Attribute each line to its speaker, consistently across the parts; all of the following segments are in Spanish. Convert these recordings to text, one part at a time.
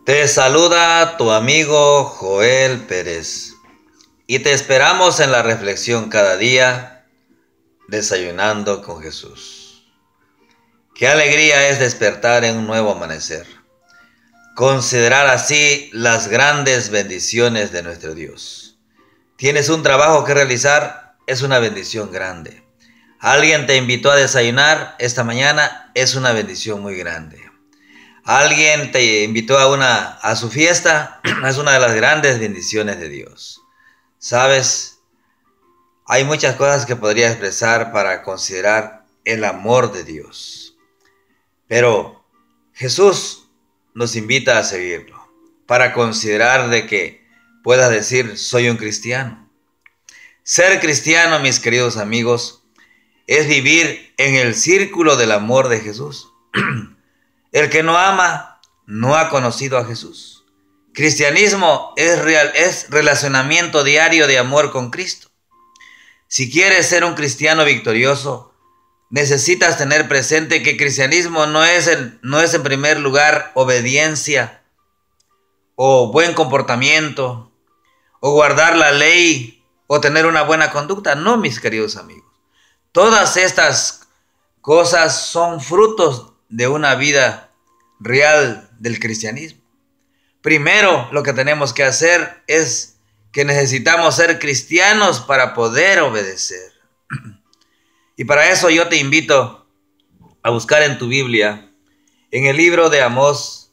Speaker 1: Te saluda tu amigo Joel Pérez y te esperamos en la reflexión cada día, desayunando con Jesús. Qué alegría es despertar en un nuevo amanecer, considerar así las grandes bendiciones de nuestro Dios. Tienes un trabajo que realizar, es una bendición grande. Alguien te invitó a desayunar esta mañana, es una bendición muy grande. Alguien te invitó a su fiesta, es una de las grandes bendiciones de Dios. ¿Sabes? Hay muchas cosas que podría expresar para considerar el amor de Dios. Pero Jesús nos invita a seguirlo, para considerar de que puedas decir, soy un cristiano. Ser cristiano, mis queridos amigos, es vivir en el círculo del amor de Jesús. El que no ama no ha conocido a Jesús. Cristianismo es relacionamiento diario de amor con Cristo. Si quieres ser un cristiano victorioso, necesitas tener presente que cristianismo no es en primer lugar obediencia o buen comportamiento o guardar la ley o tener una buena conducta. No, mis queridos amigos. Todas estas cosas son frutos de una vida real del cristianismo. Primero, lo que tenemos que hacer es que necesitamos ser cristianos para poder obedecer. Y para eso yo te invito a buscar en tu Biblia, en el libro de Amós,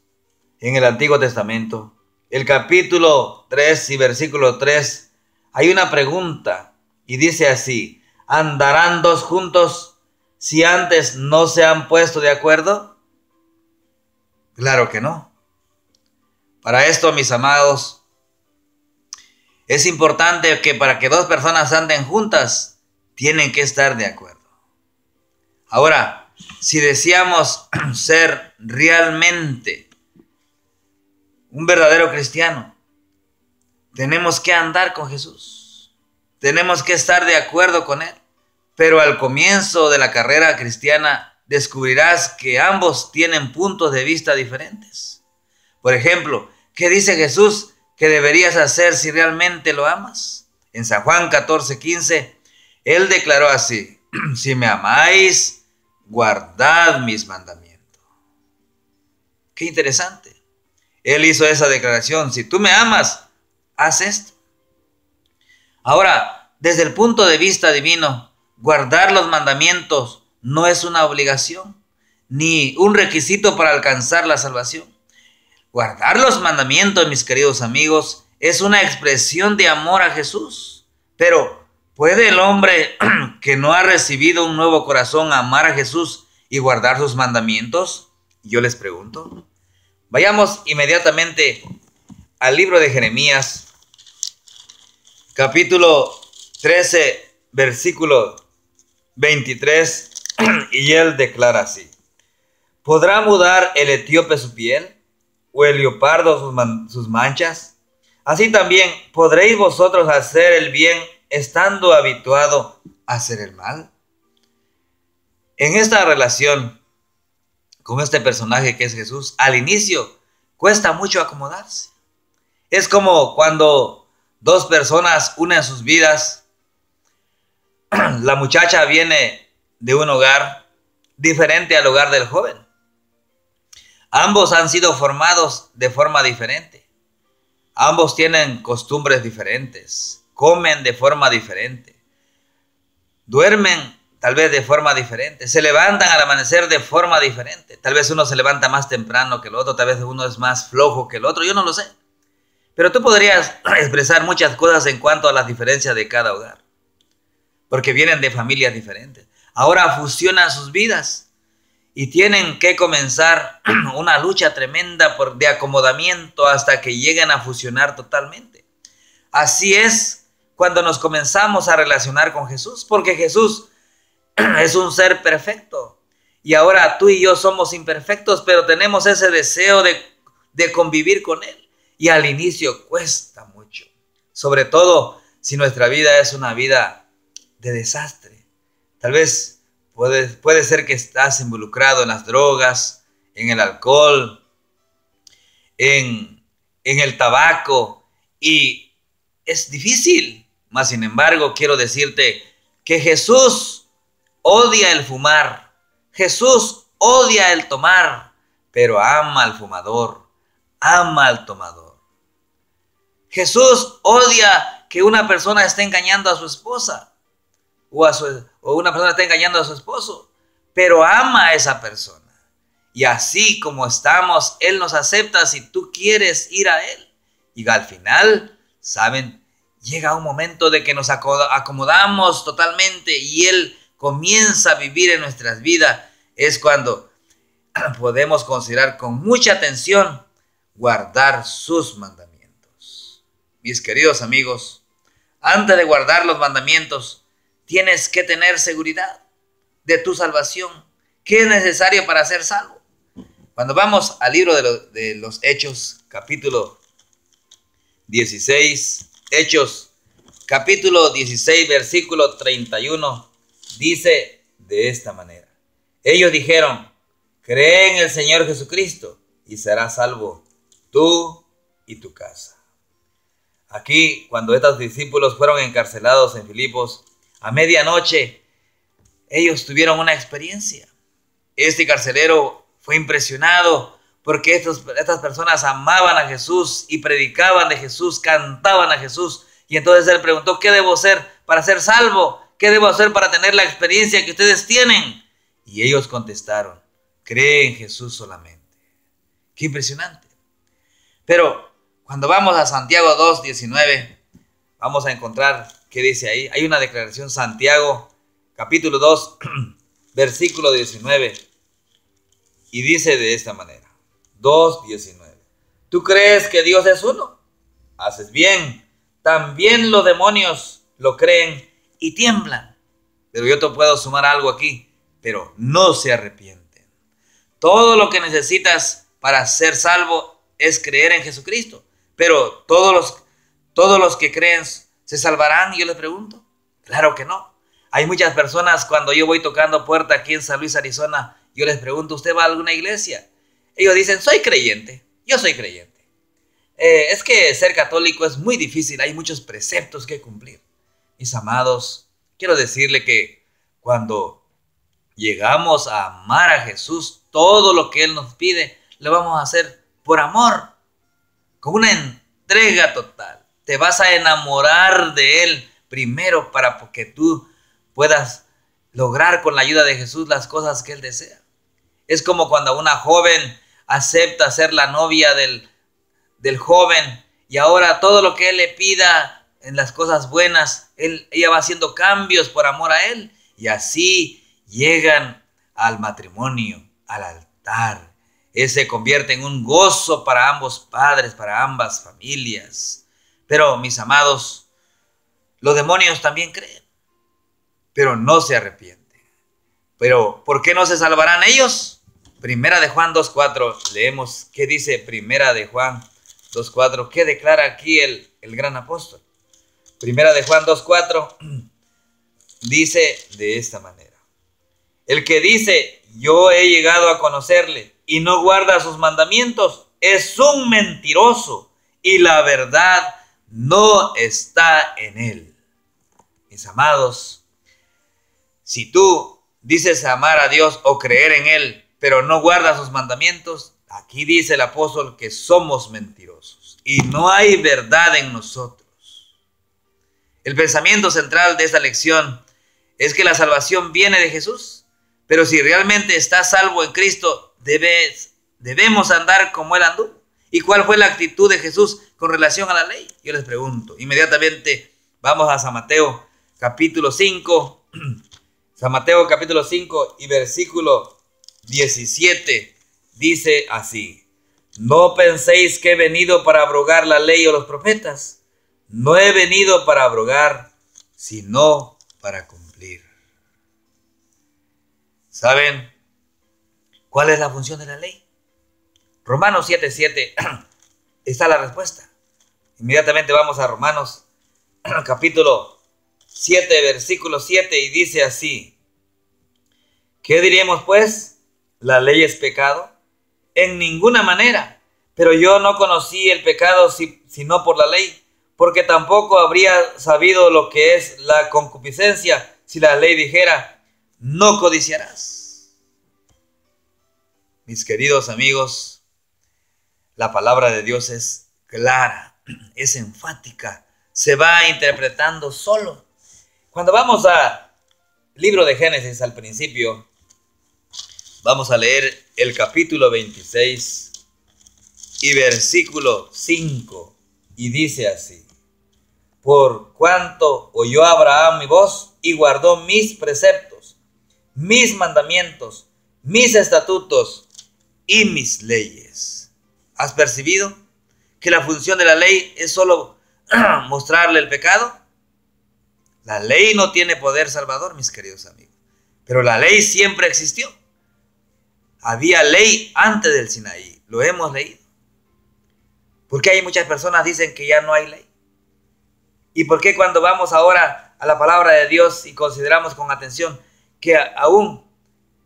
Speaker 1: en el Antiguo Testamento, el capítulo 3 y versículo 3, hay una pregunta y dice así: ¿andarán dos juntos si antes no se han puesto de acuerdo? Claro que no. Para esto, mis amados, es importante que para que dos personas anden juntas, tienen que estar de acuerdo. Ahora, si deseamos ser realmente un verdadero cristiano, tenemos que andar con Jesús. Tenemos que estar de acuerdo con Él. Pero al comienzo de la carrera cristiana descubrirás que ambos tienen puntos de vista diferentes. Por ejemplo, ¿qué dice Jesús que deberías hacer si realmente lo amas? En San Juan 14:15, Él declaró así: si me amáis, guardad mis mandamientos. Qué interesante. Él hizo esa declaración: si tú me amas, haz esto. Ahora, desde el punto de vista divino, guardar los mandamientos no es una obligación, ni un requisito para alcanzar la salvación. Guardar los mandamientos, mis queridos amigos, es una expresión de amor a Jesús. Pero, ¿puede el hombre que no ha recibido un nuevo corazón amar a Jesús y guardar sus mandamientos? Yo les pregunto. Vayamos inmediatamente al libro de Jeremías, capítulo 13, versículo 23, y él declara así: ¿podrá mudar el etíope su piel, o el leopardo sus manchas? Así también podréis vosotros hacer el bien estando habituado a hacer el mal. En esta relación con este personaje que es Jesús, al inicio cuesta mucho acomodarse. Es como cuando dos personas unen sus vidas. La muchacha viene de un hogar diferente al hogar del joven. Ambos han sido formados de forma diferente. Ambos tienen costumbres diferentes, comen de forma diferente, duermen tal vez de forma diferente, se levantan al amanecer de forma diferente. Tal vez uno se levanta más temprano que el otro, tal vez uno es más flojo que el otro, yo no lo sé. Pero tú podrías expresar muchas cosas en cuanto a las diferencias de cada hogar, porque vienen de familias diferentes. Ahora fusionan sus vidas y tienen que comenzar una lucha tremenda de acomodamiento hasta que lleguen a fusionar totalmente. Así es cuando nos comenzamos a relacionar con Jesús, porque Jesús es un ser perfecto. Y ahora tú y yo somos imperfectos, pero tenemos ese deseo de convivir con Él. Y al inicio cuesta mucho, sobre todo si nuestra vida es una vida de desastre. Tal vez puede ser que estás involucrado en las drogas, en el alcohol, en el tabaco, y es difícil. Mas sin embargo, quiero decirte que Jesús odia el fumar, Jesús odia el tomar, pero ama al fumador, ama al tomador. Jesús odia que una persona esté engañando a su esposa o una persona esté engañando a su esposo, pero ama a esa persona. Y así como estamos, Él nos acepta si tú quieres ir a Él. Y al final, ¿saben? Llega un momento de que nos acomodamos totalmente y Él comienza a vivir en nuestras vidas. Es cuando podemos considerar con mucha atención guardar sus mandamientos. Mis queridos amigos, antes de guardar los mandamientos, tienes que tener seguridad de tu salvación. ¿Qué es necesario para ser salvo? Cuando vamos al libro de los Hechos, capítulo 16, Hechos, capítulo 16, versículo 31, dice de esta manera. Ellos dijeron, cree en el Señor Jesucristo y serás salvo tú y tu casa. Aquí, cuando estos discípulos fueron encarcelados en Filipos, a medianoche, ellos tuvieron una experiencia. Este carcelero fue impresionado porque estas personas amaban a Jesús y predicaban de Jesús, cantaban a Jesús. Y entonces él preguntó, ¿qué debo hacer para ser salvo? ¿Qué debo hacer para tener la experiencia que ustedes tienen? Y ellos contestaron, cree en Jesús solamente. Qué impresionante. Pero cuando vamos a Santiago 2:19, vamos a encontrar qué dice ahí. Hay una declaración, Santiago, capítulo 2, versículo 19. Y dice de esta manera, 2:19. ¿Tú crees que Dios es uno? Haces bien. También los demonios lo creen y tiemblan. Pero yo te puedo sumar algo aquí, pero no se arrepienten. Todo lo que necesitas para ser salvo es creer en Jesucristo. Pero todos los que creen se salvarán, y yo les pregunto, claro que no. Hay muchas personas, cuando yo voy tocando puerta aquí en San Luis, Arizona, yo les pregunto, ¿usted va a alguna iglesia? Ellos dicen, soy creyente, yo soy creyente. Es que ser católico es muy difícil, hay muchos preceptos que cumplir. Mis amados, quiero decirle que cuando llegamos a amar a Jesús, todo lo que Él nos pide, lo vamos a hacer por amor, con una entrega total. Te vas a enamorar de Él primero para que tú puedas lograr con la ayuda de Jesús las cosas que Él desea. Es como cuando una joven acepta ser la novia del joven, y ahora todo lo que Él le pida en las cosas buenas, ella va haciendo cambios por amor a Él, y así llegan al matrimonio, al altar. Él se convierte en un gozo para ambos padres, para ambas familias. Pero mis amados, los demonios también creen, pero no se arrepienten. Pero ¿por qué no se salvarán ellos? Primera de Juan 2:4, leemos qué dice Primera de Juan 2:4, qué declara aquí el gran apóstol. Primera de Juan 2:4 dice de esta manera: el que dice yo he llegado a conocerle y no guarda sus mandamientos es un mentiroso y la verdad no está en él. Mis amados, si tú dices amar a Dios o creer en Él, pero no guardas sus mandamientos, aquí dice el apóstol que somos mentirosos y no hay verdad en nosotros. El pensamiento central de esta lección es que la salvación viene de Jesús, pero si realmente estás salvo en Cristo, debemos andar como Él anduvo. ¿Y cuál fue la actitud de Jesús con relación a la ley? Yo les pregunto. Inmediatamente vamos a San Mateo capítulo 5. San Mateo capítulo 5 y versículo 17 dice así: no penséis que he venido para abrogar la ley o los profetas. No he venido para abrogar, sino para cumplir. ¿Saben cuál es la función de la ley? Romanos 7:7 está la respuesta. Inmediatamente vamos a Romanos capítulo 7, versículo 7, y dice así: ¿qué diremos pues? ¿La ley es pecado? En ninguna manera. Pero yo no conocí el pecado sino por la ley, porque tampoco habría sabido lo que es la concupiscencia si la ley dijera, no codiciarás. Mis queridos amigos, la palabra de Dios es clara, es enfática, se va interpretando solo. Cuando vamos al libro de Génesis al principio, vamos a leer el capítulo 26 y versículo 5, y dice así: por cuanto oyó Abraham mi voz y guardó mis preceptos, mis mandamientos, mis estatutos y mis leyes. ¿Has percibido que la función de la ley es solo mostrarle el pecado? La ley no tiene poder salvador, mis queridos amigos, pero la ley siempre existió. Había ley antes del Sinaí, lo hemos leído. ¿Por qué hay muchas personas que dicen que ya no hay ley? ¿Y por qué cuando vamos ahora a la palabra de Dios y consideramos con atención que aún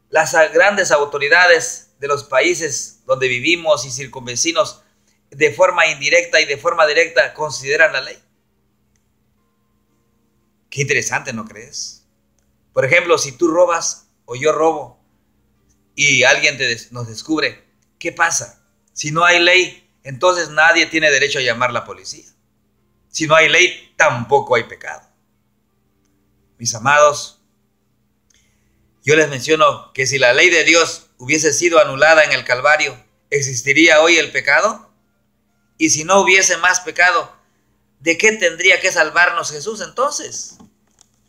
Speaker 1: las grandes autoridades de los países donde vivimos y circunvecinos de forma indirecta y de forma directa consideran la ley? Qué interesante, ¿no crees? Por ejemplo, si tú robas o yo robo y alguien nos descubre, ¿qué pasa? Si no hay ley, entonces nadie tiene derecho a llamar a la policía. Si no hay ley, tampoco hay pecado. Mis amados, yo les menciono que si la ley de Dios hubiese sido anulada en el Calvario, ¿existiría hoy el pecado? Y si no hubiese más pecado, ¿de qué tendría que salvarnos Jesús entonces?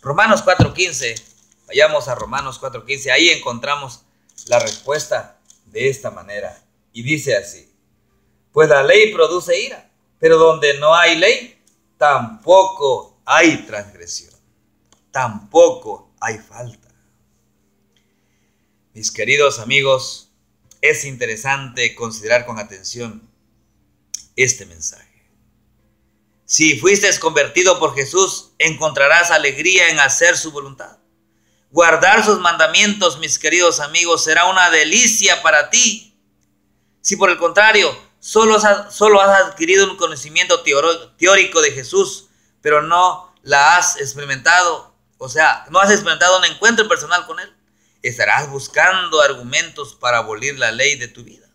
Speaker 1: Romanos 4:15, vayamos a Romanos 4:15, ahí encontramos la respuesta de esta manera. Y dice así: pues la ley produce ira, pero donde no hay ley, tampoco hay transgresión, tampoco hay falta. Mis queridos amigos, es interesante considerar con atención este mensaje. Si fuiste convertido por Jesús, encontrarás alegría en hacer su voluntad. Guardar sus mandamientos, mis queridos amigos, será una delicia para ti. Si por el contrario, solo has adquirido un conocimiento teórico de Jesús, pero no la has experimentado, o sea, no has experimentado un encuentro personal con Él, estarás buscando argumentos para abolir la ley de tu vida.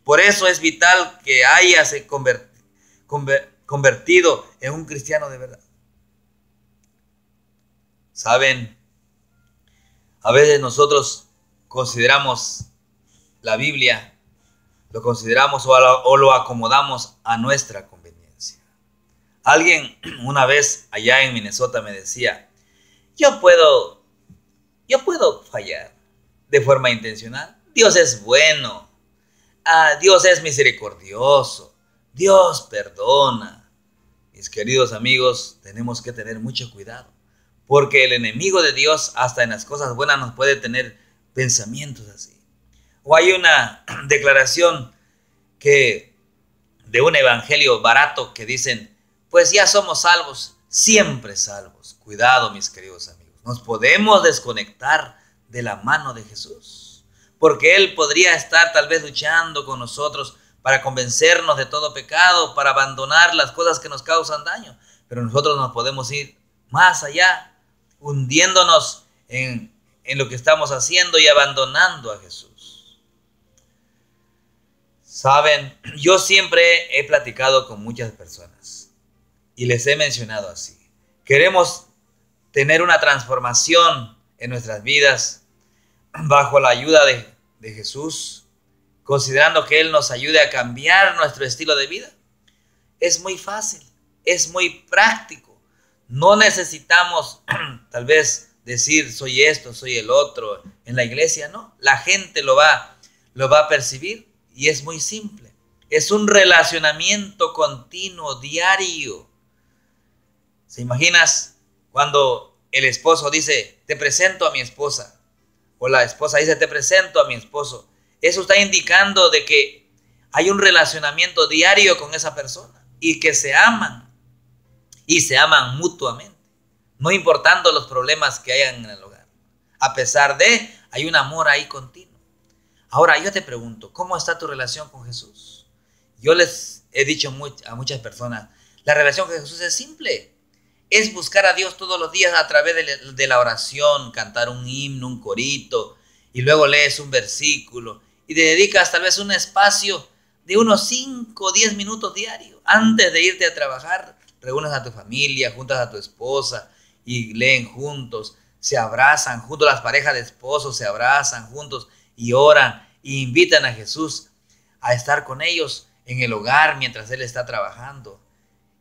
Speaker 1: Por eso es vital que hayas convertido en un cristiano de verdad. Saben, a veces nosotros consideramos la Biblia, lo consideramos o lo acomodamos a nuestra conveniencia. Alguien una vez allá en Minnesota me decía, yo puedo fallar de forma intencional. Dios es bueno, Dios es misericordioso, Dios perdona. Mis queridos amigos, tenemos que tener mucho cuidado, porque el enemigo de Dios hasta en las cosas buenas nos puede tener pensamientos así. O hay una declaración de un evangelio barato que dicen, pues ya somos salvos, siempre salvos. Cuidado, mis queridos amigos, nos podemos desconectar de la mano de Jesús, porque Él podría estar tal vez luchando con nosotros para convencernos de todo pecado, para abandonar las cosas que nos causan daño, pero nosotros nos podemos ir más allá, hundiéndonos en lo que estamos haciendo y abandonando a Jesús. Saben, yo siempre he platicado con muchas personas y les he mencionado así. Queremos tener una transformación en nuestras vidas bajo la ayuda de Jesús, considerando que Él nos ayude a cambiar nuestro estilo de vida. Es muy fácil, es muy práctico. No necesitamos tal vez decir soy esto, soy el otro. En la iglesia no, la gente lo va a percibir. Y es muy simple. Es un relacionamiento continuo, diario. ¿Se imaginas cuando el esposo dice, te presento a mi esposa? O la esposa dice, te presento a mi esposo. Eso está indicando de que hay un relacionamiento diario con esa persona. Y que se aman. Y se aman mutuamente. No importando los problemas que hayan en el hogar. A pesar de, hay un amor ahí continuo. Ahora yo te pregunto, ¿cómo está tu relación con Jesús?
Speaker 2: Yo les he dicho a muchas personas, la relación con Jesús es simple. Es buscar a Dios todos los días a través de la oración, cantar un himno, un corito, y luego lees un versículo y te dedicas tal vez un espacio de unos 5 o 10 minutos diarios. Antes de irte a trabajar, reúnes a tu familia, juntas a tu esposa y leen juntos, se abrazan juntos, las parejas de esposos se abrazan juntos y oran e invitan a Jesús a estar con ellos en el hogar mientras Él está trabajando.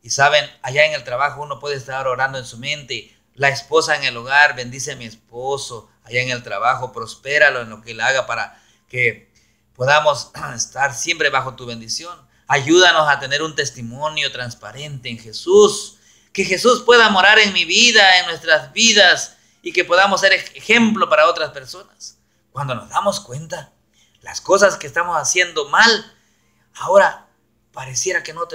Speaker 2: Y saben, allá en el trabajo uno puede estar orando en su mente. La esposa en el hogar, bendice a mi esposo. Allá en el trabajo, prospéralo en lo que él haga para que podamos estar siempre bajo tu bendición. Ayúdanos a tener un testimonio transparente en Jesús. Que Jesús pueda morar en mi vida, en nuestras vidas, y que podamos ser ejemplo para otras personas. Cuando nos damos cuenta, las cosas que estamos haciendo mal, ahora pareciera que no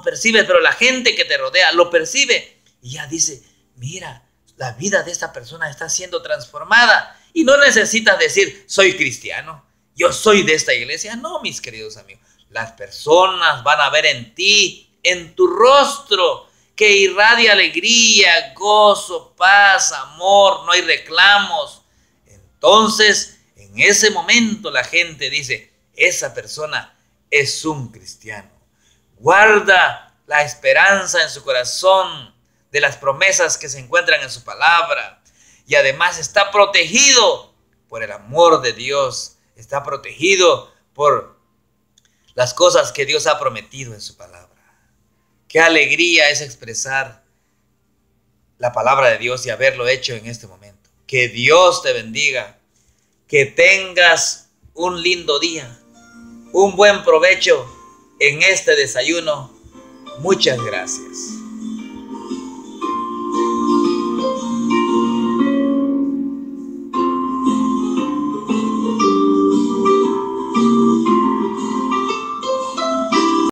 Speaker 2: percibes, pero la gente que te rodea lo percibe y ya dice, mira, la vida de esta persona está siendo transformada. Y no necesitas decir, soy cristiano, yo soy de esta iglesia. No, mis queridos amigos, las personas van a ver en ti, en tu rostro, que irradia alegría, gozo, paz, amor, no hay reclamos. Entonces, en ese momento la gente dice, esa persona es un cristiano. Guarda la esperanza en su corazón de las promesas que se encuentran en su palabra. Y además está protegido por el amor de Dios. Está protegido por las cosas que Dios ha prometido en su palabra. Qué alegría es expresar la palabra de Dios y haberlo hecho en este momento. Que Dios te bendiga. Que tengas un lindo día. Un buen provecho en este desayuno. Muchas gracias.